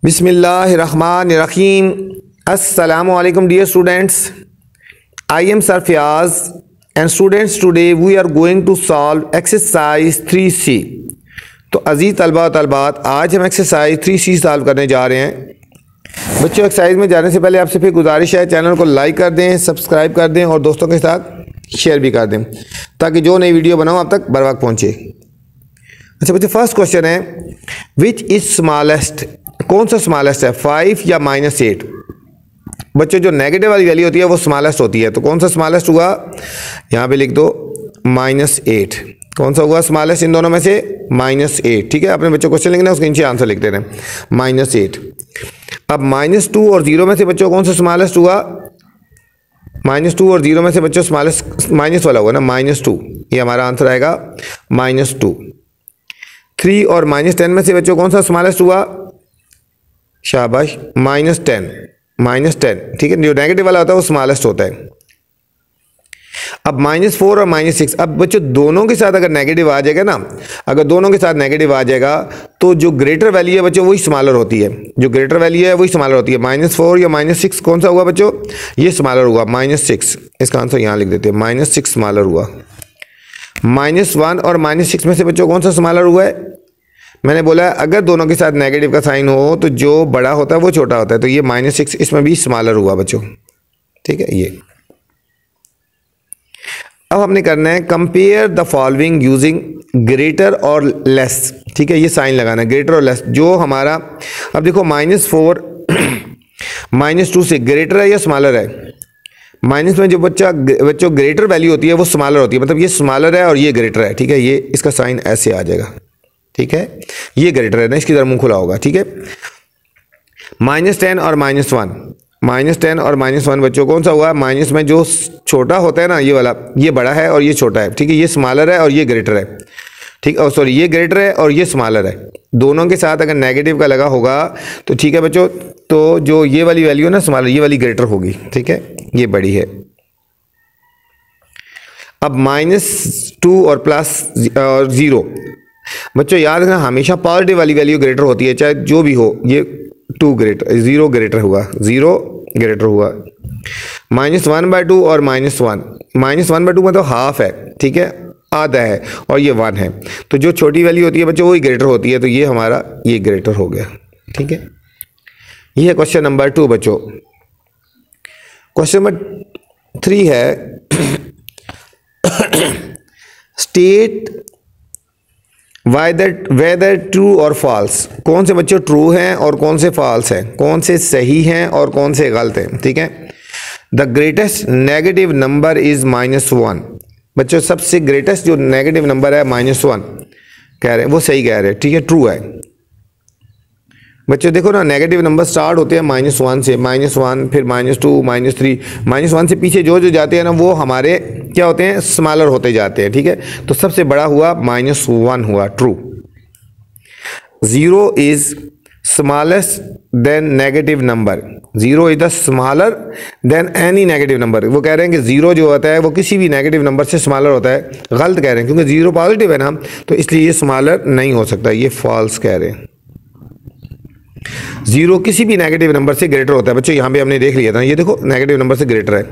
बिस्मिल्लाहिर्रहमानिर्रहीम। अस्सलामुअलैकुम dear students, I am sir Fayaz and students today we are going to solve exercise 3C। तो अजीज़ तलबा और तलबात, आज हम एक्सरसाइज 3C सॉल्व करने जा रहे हैं। बच्चों, एक्सरसाइज में जाने से पहले आपसे फिर गुजारिश है, चैनल को लाइक कर दें, सब्सक्राइब कर दें और दोस्तों के साथ शेयर भी कर दें ताकि जो नई वीडियो बनाऊँ आप तक बर वक्त पहुँचे। अच्छा बच्चों, फर्स्ट क्वेश्चन है विच इज़ स्मॉलेस्ट, कौन सा स्मॉलेस्ट है, 5 या -8। बच्चों, जो नेगेटिव वाली वैल्यू होती है वो स्मॉलेस्ट होती है, तो कौन सा स्मॉलेस्ट हुआ, यहाँ पे लिख दो -8। कौन सा हुआ स्मॉलेस्ट इन दोनों में से, -8। ठीक है, अपने बच्चों क्वेश्चन लिखना है, उसके नीचे आंसर लिख देना है -8। अब -2 और 0 में से बच्चों कौन सा स्मॉलेस्ट हुआ, -2 और 0 में से बच्चों स्मॉलेस्ट माइनस वाला होगा ना, -2। ये हमारा आंसर आएगा -2। 3 और -10 में से बच्चों कौन सा स्मॉलेस्ट हुआ, शाबाश, -10। ठीक है, जो नेगेटिव वाला होता है वो स्मॉलेस्ट होता है। अब -4 और -6, अब बच्चों दोनों के साथ अगर नेगेटिव आ जाएगा ना, अगर दोनों के साथ नेगेटिव आ जाएगा तो जो ग्रेटर वैल्यू है बच्चों वही स्मॉलर होती है, जो ग्रेटर वैल्यू है वही स्मॉलर होती है। -4 या -6 कौन सा हुआ बच्चों, ये स्मॉलर हुआ, -6। इसका आंसर यहाँ लिख देते हैं, -6 स्मॉलर हुआ। -1 और -6 में से बच्चों कौन सा स्मॉलर हुआ है, मैंने बोला अगर दोनों के साथ नेगेटिव का साइन हो तो जो बड़ा होता है वो छोटा होता है, तो ये -6 इसमें भी स्मॉलर हुआ बच्चों। ठीक है, ये अब हमने करना है compare the following using greater और लेस। ठीक है, ये साइन लगाना है, ग्रेटर और लेस। जो हमारा, अब देखो -4 -2 से ग्रेटर है या स्मॉलर है, माइनस में जो बच्चों ग्रेटर वैल्यू होती है वो स्मॉलर होती है, मतलब ये स्मॉलर है और ये ग्रेटर है। ठीक है, ये इसका साइन ऐसे आ जाएगा। ठीक है, ये ग्रेटर है ना, इसकी तरह मुंह खुला होगा। ठीक है, -10 और -1, -10 और -1 बच्चों कौन सा हुआ, माइनस में जो छोटा होता है ना, ये वाला, ये बड़ा है और ये छोटा है। ठीक है, ये स्मॉलर है और ये ग्रेटर है। ठीक है, सॉरी, ये ग्रेटर है और ये स्मॉलर है। दोनों के साथ अगर नेगेटिव का लगा होगा तो ठीक है बच्चों, तो जो ये वाली वैल्यू है ना स्मॉलर, ये वाली ग्रेटर होगी। ठीक है, ये बड़ी है। अब -2 और +0 बच्चों याद रखना, हमेशा पॉजिटिव वाली वैल्यू ग्रेटर होती है, चाहे जो भी हो। ये 2 ग्रेटर, 0 ग्रेटर हुआ, 0 ग्रेटर हुआ। -1/2 और -1, -1/2 मतलब हाफ है। ठीक है, आधा है, और ये 1 है, तो जो छोटी वैल्यू होती है बच्चों वही ग्रेटर होती है, तो ये हमारा ये ग्रेटर हो गया। ठीक है, ये है क्वेश्चन नंबर 2 बच्चों। क्वेश्चन नंबर 3 है स्टेट वेदर ट्रू और फॉल्स, कौन से बच्चों ट्रू हैं और कौन से फॉल्स हैं, कौन से सही हैं और कौन से गलत हैं। ठीक है, the greatest negative number is -1। बच्चों सबसे ग्रेटेस्ट जो नेगेटिव नंबर है -1 कह रहे हैं, वो सही कह रहे हैं। ठीक है, ट्रू है। बच्चों देखो ना, नेगेटिव नंबर स्टार्ट होते हैं -1 से, -1 फिर -2 -3, -1 से पीछे जो जो जाते हैं ना वो हमारे क्या होते हैं, स्मॉलर होते जाते हैं। ठीक है, तो सबसे बड़ा हुआ -1 हुआ, true. 0 is smallest than negative number, 0 is the smaller than any negative number. वो कह रहे हैं कि 0 जो होता है वो किसी भी नेगेटिव नंबर से स्मॉलर होता है। गलत कह रहे हैं, क्योंकि 0 पॉजिटिव है ना, तो इसलिए ये स्मॉलर नहीं हो सकता, ये फॉल्स कह रहे हैं। 0 किसी भी नेगेटिव नंबर से ग्रेटर होता है। बच्चों यहाँ पे हमने देख लिया था, ये देखो नेगेटिव नंबर से ग्रेटर है।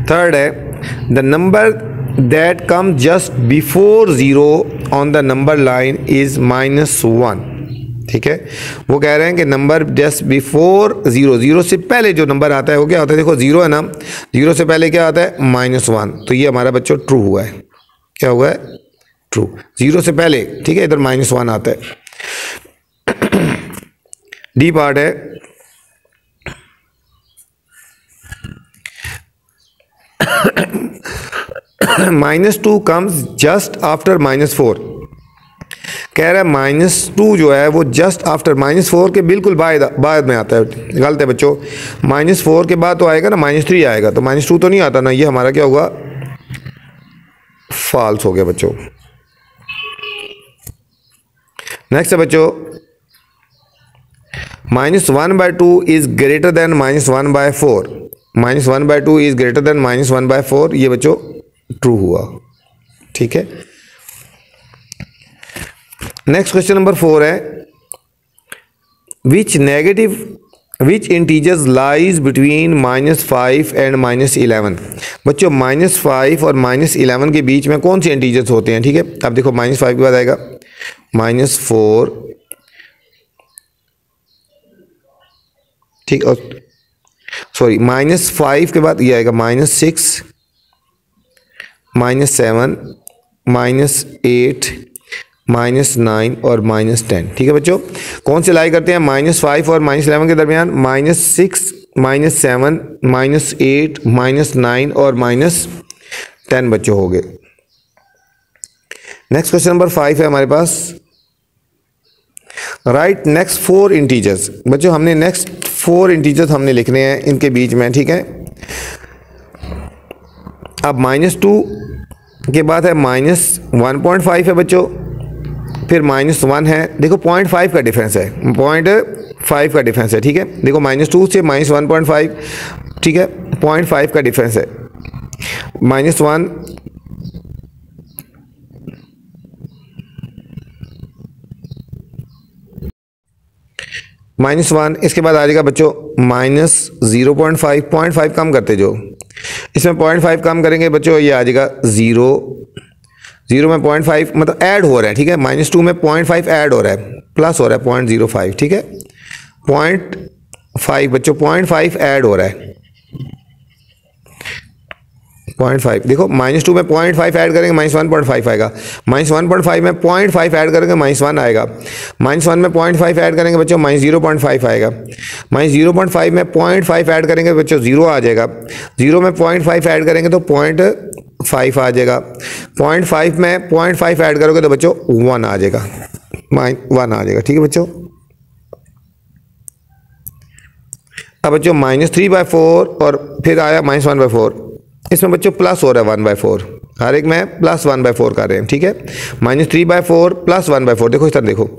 थर्ड है the number that come just before 0 on the number line is -1। ठीक है, वो कह रहे हैं कि नंबर जस्ट बिफोर 0 से पहले जो नंबर आता है वो क्या होता है, देखो 0 है ना, 0 से पहले क्या आता है, -1। तो ये हमारा बच्चों ट्रू हुआ है। क्या हुआ है, ट्रू, 0 से पहले। ठीक है, इधर -1 आता है। डी पार्ट है -2 कम्स जस्ट आफ्टर -4। कह रहा है -2 जो है वो जस्ट आफ्टर, -4 के बिल्कुल बाद में आता है। गलत है बच्चों, -4 के बाद तो आएगा ना, -3 आएगा, तो -2 तो नहीं आता ना, ये हमारा क्या हुआ, फॉल्स हो गया बच्चों। नेक्स्ट है बच्चों -1/2 is greater than -1/4, -1/2 is greater than -1/4, ये बच्चों ट्रू हुआ। ठीक है, नेक्स्ट क्वेश्चन नंबर 4 है, विच इंटीजर्स लाइज बिटवीन -5 एंड -11। बच्चों -5 और -11 के बीच में कौन से इंटीजर्स होते हैं, ठीक है। अब देखो -5 के बाद आएगा -4, ठीक, और सॉरी -5 के बाद ये आएगा -6, -7, -8, -9 और -10, ठीक है बच्चों। कौन से लाई करते हैं -5 और -11 के दरमियान? -6, -7, -8, -9 और -10 बच्चों हो गए। नेक्स्ट क्वेश्चन नंबर 5 है हमारे पास, राइट नेक्स्ट 4 इंटीजर्स। बच्चों हमने नेक्स्ट 4 इंटीजर्स हमने लिखने हैं इनके बीच में, ठीक है। अब -2 के बाद है -1.5 है बच्चों, फिर -1 है, देखो 0.5 का डिफरेंस है, 0.5 का डिफरेंस है, ठीक है। देखो -2 से -1.5, ठीक है, 0.5 का डिफरेंस है। -1, -1, इसके बाद आ जाएगा बच्चों -0.5, 0.5 कम करते जो, इसमें 0.5 कम करेंगे बच्चों, ये आ जाएगा 0, 0 में 0.5 मतलब ऐड हो रहा है, ठीक है। -2 में 0.5 ऐड हो रहा है, प्लस हो रहा है 0.05, ठीक है। 0.5 बच्चों 0.5 ऐड हो रहा है, 0.5, देखो -2 में 0.5 ऐड करेंगे -1.5 आएगा, -1.5 में 0.5 ऐड करेंगे -1 आएगा, -1 में 0.5 ऐड करेंगे बच्चों -0.5 आएगा, -0.5 में 0.5 ऐड करेंगे बच्चों 0 आ जाएगा, 0 में 0.5 ऐड करेंगे तो 0.5 आ जाएगा, 0.5 में 0.5 ऐड करोगे तो बच्चों 1 आ जाएगा, 1 आ जाएगा, ठीक है बच्चों। अब बच्चों -3/4 और फिर आया -1/4, इसमें बच्चों प्लस हो रहा है 1/4, हर एक में प्लस 1/4 कर रहे हैं, ठीक है। -3/4 प्लस 1/4, देखो इस तरह देखो,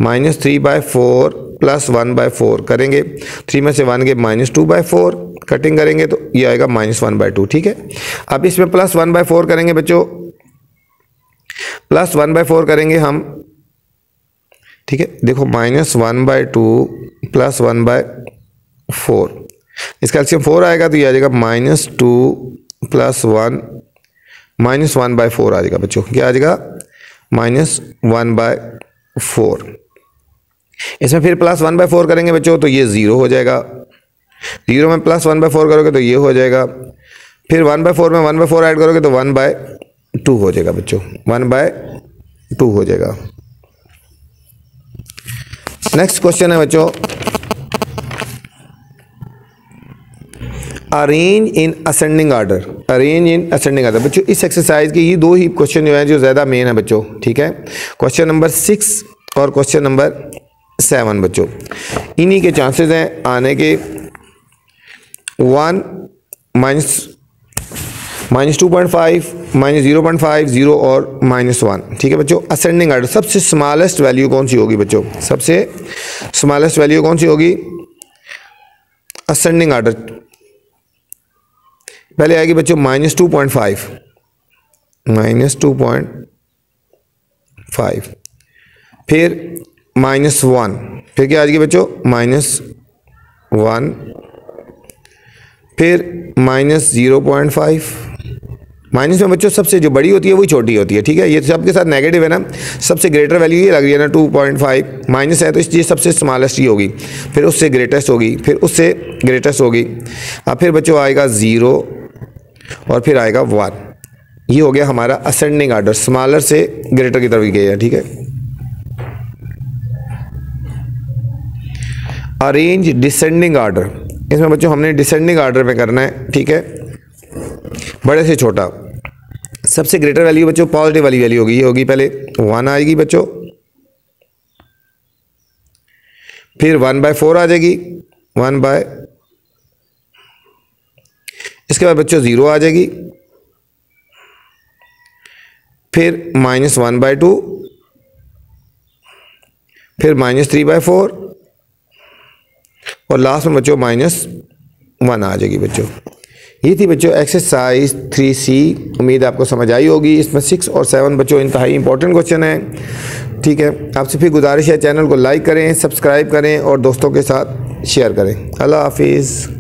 -3/4 प्लस 1/4 करेंगे, 3 में से 1 के -2/4 कटिंग करेंगे तो ये आएगा -1/2, ठीक है। अब इसमें प्लस 1/4 करेंगे बच्चों, प्लस 1/4 करेंगे हम, ठीक है। देखो -1/2 प्लस 1/4, इसका एलसीएम 4 आएगा तो ये आ जाएगा -2 प्लस 1 -1/4 आ जाएगा बच्चों, क्या आ जाएगा -1/4। इसमें फिर प्लस 1/4 करेंगे बच्चों तो ये 0 हो जाएगा, 0 में प्लस 1/4 करोगे तो ये हो जाएगा, फिर 1/4 में 1/4 ऐड करोगे तो 1/2 हो जाएगा बच्चों, 1/2 हो जाएगा। नेक्स्ट क्वेश्चन है बच्चों, arrange in ascending order, arrange in ascending order. बच्चों इस एक्सरसाइज के ये 2 ही क्वेश्चन जो है जो ज़्यादा मेन है बच्चों, ठीक है। क्वेश्चन नंबर 6 और क्वेश्चन नंबर 7 बच्चों, इन्हीं के चांसेस हैं आने के 1 -2.5 -0.5 0 और -1, ठीक है बच्चों। असेंडिंग आर्डर सबसे स्मॉलेस्ट वैल्यू कौन सी होगी बच्चों, सबसे स्मॉलेस्ट वैल्यू कौन सी होगी असेंडिंग आर्डर? पहले आएगी बच्चों -2.5, -2.5, फिर -1, फिर क्या आ जाएगी बच्चों -1, फिर -0.5। माइनस में बच्चों सबसे जो बड़ी होती है वही छोटी होती है, ठीक है। ये सबके साथ नेगेटिव है ना, सबसे ग्रेटर वैल्यू ये लग रही है ना 2.5, माइनस है तो ये सबसे स्मॉलेस्ट ही होगी, फिर उससे ग्रेटेस्ट होगी, फिर उससे ग्रेटेस्ट होगी। अब फिर बच्चों आएगा 0 और फिर आएगा 1। ये हो गया हमारा असेंडिंग आर्डर, स्मॉलर से ग्रेटर की तरफ गया, ठीक है। अरेंज डिसेंडिंग आर्डर, इसमें बच्चों हमने डिसेंडिंग आर्डर में करना है, ठीक है, बड़े से छोटा। सबसे ग्रेटर वैल्यू बच्चों पॉजिटिव वाली वैल्यू होगी, ये होगी पहले 1 आएगी बच्चों, फिर 1/4 आ जाएगी, 1/, इसके बाद बच्चों 0 आ जाएगी, फिर -1/2, फिर -3/4 और लास्ट में बच्चों -1 आ जाएगी बच्चों। ये थी बच्चों एक्सरसाइज 3C। उम्मीद आपको समझ आई होगी। इसमें 6 और 7 बच्चों इंतहाई इंपॉर्टेंट क्वेश्चन है। ठीक है, आपसे फिर गुजारिश है चैनल को लाइक करें, सब्सक्राइब करें और दोस्तों के साथ शेयर करें। अल्लाह हाफिज़।